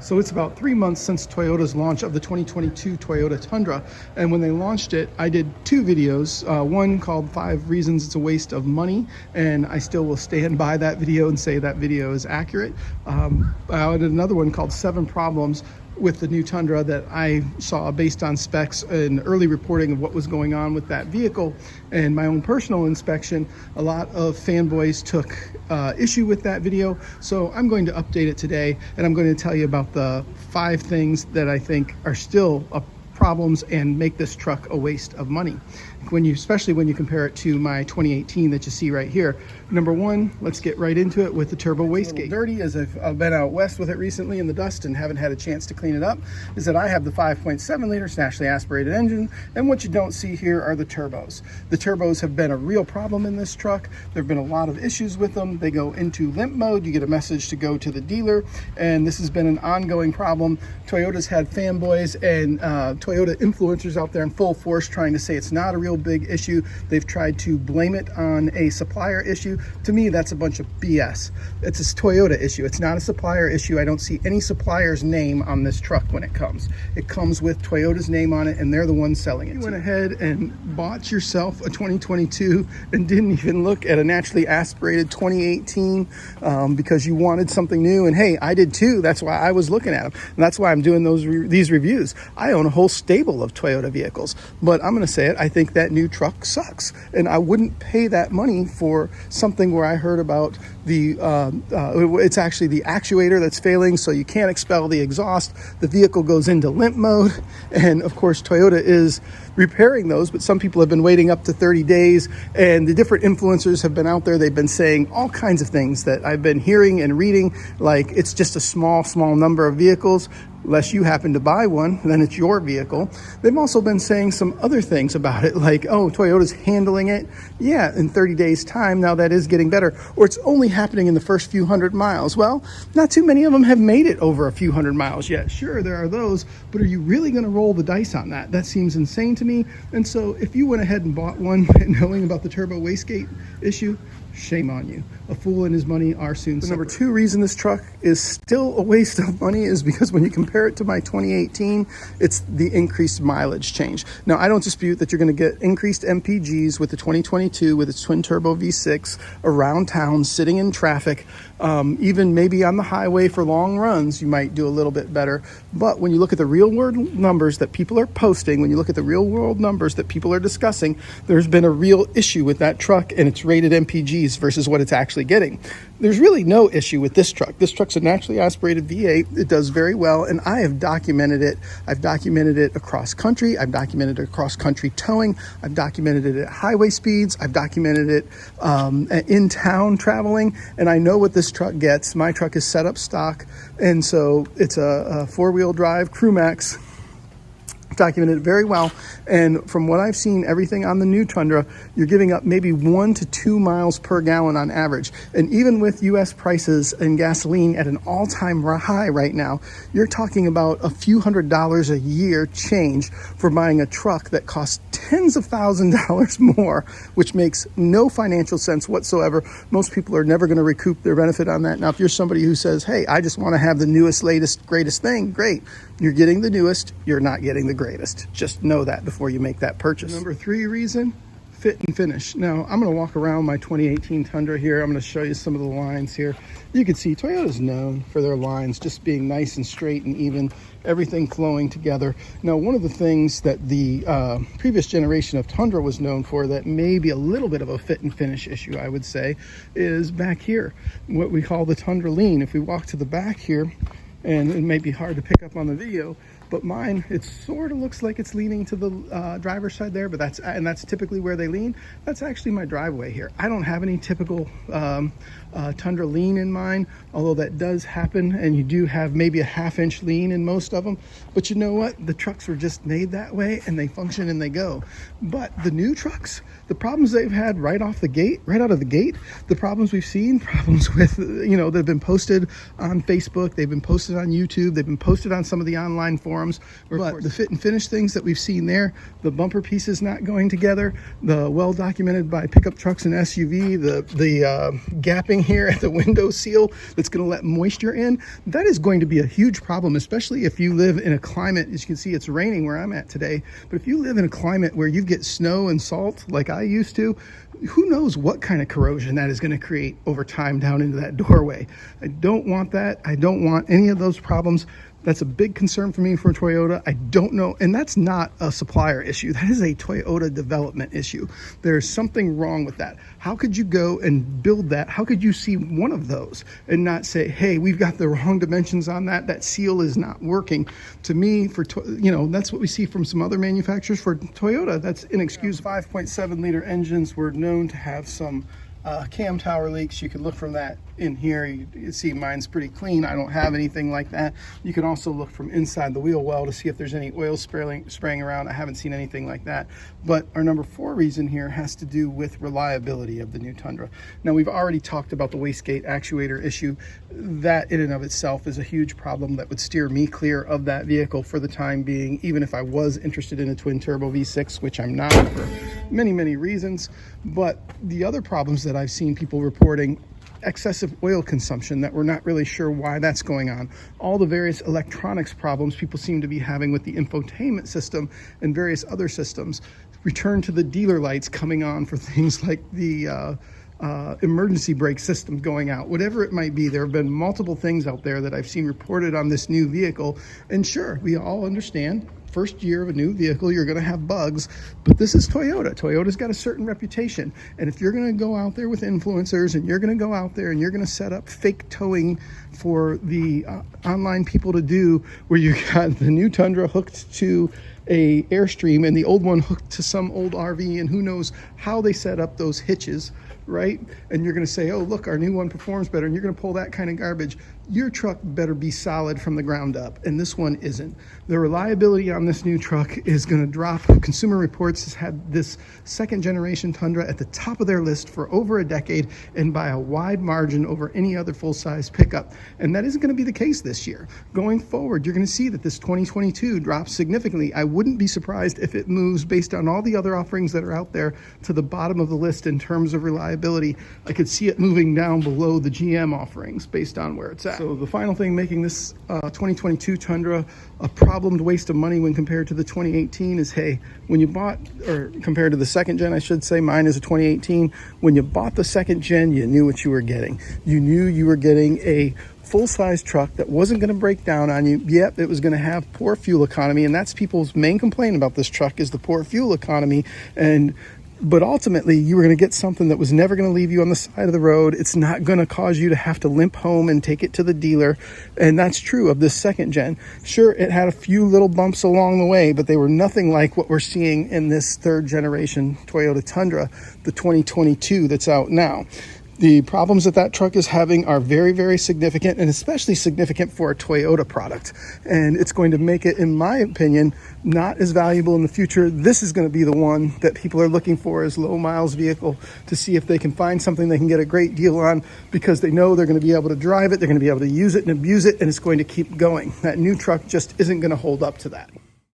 So it's about 3 months since Toyota's launch of the 2022 Toyota Tundra. And when they launched it, I did two videos, one called 5 Reasons It's a Waste of Money. And I still will stand by that video and say that video is accurate. I did another one called 7 Problems with the new Tundra that I saw based on specs and early reporting of what was going on with that vehicle and my own personal inspection. A lot of fanboys took issue with that video, so I'm going to update it today, and I'm going to tell you about the 5 things that I think are still problems and make this truck a waste of money, especially when you compare it to my 2018 that you see right here. Number 1, let's get right into it with the turbo wastegate. Dirty, as I've been out west with it recently in the dust and haven't had a chance to clean it up, is that I have the 5.7 liter naturally aspirated engine, and what you don't see here are the turbos. The turbos have been a real problem in this truck. There have been a lot of issues with them. They go into limp mode. You get a message to go to the dealer, and this has been an ongoing problem. Toyota's had fanboys and Toyota influencers out there in full force trying to say it's not a real big issue. They've tried to blame it on a supplier issue. To me, that's a bunch of BS. It's a Toyota issue. It's not a supplier issue. I don't see any supplier's name on this truck when it comes. It comes with Toyota's name on it, and they're the ones selling it. You went ahead and bought yourself a 2022 and didn't even look at a naturally aspirated 2018 because you wanted something new. And hey, I did too. That's why I was looking at them. And that's why I'm doing these reviews. I own a whole stable of Toyota vehicles, but I'm going to say it. I think that new truck sucks, and I wouldn't pay that money for something where I heard about it's actually the actuator that's failing, so you can't expel the exhaust. The vehicle goes into limp mode, and of course Toyota is repairing those, but some people have been waiting up to 30 days, and the different influencers have been out there. They've been saying all kinds of things that I've been hearing and reading, like it's just a small number of vehicles. Unless you happen to buy one, then it's your vehicle. They've also been saying some other things about it, like, oh, Toyota's handling it. Yeah, in 30 days' time, now that is getting better. Or it's only happening in the first few hundred miles. Well, not too many of them have made it over a few hundred miles yet. Sure, there are those, but are you really going to roll the dice on that? That seems insane to me. And so if you went ahead and bought one knowing about the turbo wastegate issue, shame on you. A fool and his money are soon. The number 2 reason this truck is still a waste of money is because when you compare it to my 2018, it's the increased mileage change. Now, I don't dispute that you're going to get increased MPGs with the 2022 with its twin turbo V6 around town, sitting in traffic, even maybe on the highway for long runs, you might do a little bit better. But when you look at the real world numbers that people are posting, when you look at the real world numbers that people are discussing, there's been a real issue with that truck and its rated MPGs versus what it's actually getting. There's really no issue with this truck. This truck's a naturally aspirated V8. It does very well, and I have documented it. I've documented it across country. I've documented it across country towing. I've documented it at highway speeds. I've documented it in town traveling, and I know what this truck gets. My truck is set up stock, and so it's a 4-wheel drive Crew Max. Documented it very well, and from what I've seen, everything on the new Tundra, you're giving up maybe 1 to 2 miles per gallon on average. And even with US prices and gasoline at an all-time high right now, you're talking about a few $100s a year change for buying a truck that costs tens of thousands of dollars more, which makes no financial sense whatsoever. Most people are never going to recoup their benefit on that. Now, if you're somebody who says, hey, I just want to have the newest, latest, greatest thing, great. You're getting the newest, you're not getting the greatest. Just know that before you make that purchase. Number 3 reason, fit and finish. Now, I'm going to walk around my 2018 Tundra here. I'm going to show you some of the lines here. You can see Toyota's known for their lines just being nice and straight and even, everything flowing together. Now, one of the things that the previous generation of Tundra was known for that may be a little bit of a fit and finish issue, I would say, is back here, what we call the Tundra Lean. If we walk to the back here, and it may be hard to pick up on the video, but mine, it sort of looks like it's leaning to the driver's side there, but that's typically where they lean. That's actually my driveway here. I don't have any typical Tundra Lean in mine, although that does happen, and you do have maybe a 1/2-inch lean in most of them. But you know what? The trucks were just made that way, and they function and they go. But the new trucks, the problems they've had right out of the gate, the problems we've seen, problems with, they've been posted on Facebook, they've been posted posted on YouTube. They've been posted on some of the online forums. But the fit and finish things that we've seen there, the bumper pieces not going together, the well documented by pickup trucks and SUV, the gapping here at the window seal that's going to let moisture in, that is going to be a huge problem, especially if you live in a climate, as you can see, it's raining where I'm at today. But if you live in a climate where you get snow and salt like I used to, who knows what kind of corrosion that is going to create over time down into that doorway. I don't want that. I don't want any of those problems. That's a big concern for me for Toyota. I don't know, and that's not a supplier issue. That is a Toyota development issue. There's something wrong with that. How could you go and build that? How could you see one of those and not say, hey, we've got the wrong dimensions on that. That seal is not working. To me, that's what we see from some other manufacturers. For Toyota, that's inexcusable. 5.7 liter engines were known to have some cam tower leaks. You can look from that in here. You see mine's pretty clean. I don't have anything like that. You can also look from inside the wheel well to see if there's any oil spraying around. I haven't seen anything like that. But our number 4 reason here has to do with reliability of the new Tundra. Now, we've already talked about the wastegate actuator issue. That in and of itself is a huge problem that would steer me clear of that vehicle for the time being, even if I was interested in a twin turbo V6, which I'm not for many, many reasons. But the other problems that I've seen people reporting, excessive oil consumption, that we're not really sure why that's going on. All the various electronics problems people seem to be having with the infotainment system and various other systems. Return to the dealer lights coming on for things like the emergency brake system going out, whatever it might be. There have been multiple things out there that I've seen reported on this new vehicle. And sure, we all understand, first year of a new vehicle, you're going to have bugs, but this is Toyota. Toyota's got a certain reputation. And if you're going to go out there with influencers and you're going to go out there and you're going to set up fake towing for the online people to do, where you got the new Tundra hooked to a Airstream and the old one hooked to some old RV, and who knows how they set up those hitches, right? And you're going to say, oh, look, our new one performs better, and you're going to pull that kind of garbage. Your truck better be solid from the ground up, and this one isn't. The reliability on this new truck is going to drop. Consumer Reports has had this second generation Tundra at the top of their list for over a decade, and by a wide margin over any other full-size pickup. And that isn't going to be the case this year. Going forward, you're going to see that this 2022 drops significantly. I wouldn't be surprised if it moves, based on all the other offerings that are out there, to the bottom of the list in terms of reliability. I could see it moving down below the GM offerings based on where it's at. So the final thing making this 2022 Tundra a problemed waste of money when compared to the 2018 is, hey, when you bought, or compared to the second gen, I should say, mine is a 2018. When you bought the second gen, you knew what you were getting. You knew you were getting a full-size truck that wasn't going to break down on you. Yep, it was going to have poor fuel economy, and that's people's main complaint about this truck, is the poor fuel economy. But ultimately, you were going to get something that was never going to leave you on the side of the road. It's not going to cause you to have to limp home and take it to the dealer. And that's true of this second gen. Sure, it had a few little bumps along the way, but they were nothing like what we're seeing in this third generation Toyota Tundra, the 2022 that's out now. The problems that truck is having are very, very significant, and especially significant for a Toyota product. And it's going to make it, in my opinion, not as valuable in the future. This is going to be the one that people are looking for as low miles vehicle, to see if they can find something they can get a great deal on, because they know they're going to be able to drive it, they're going to be able to use it and abuse it, and it's going to keep going. That new truck just isn't going to hold up to that.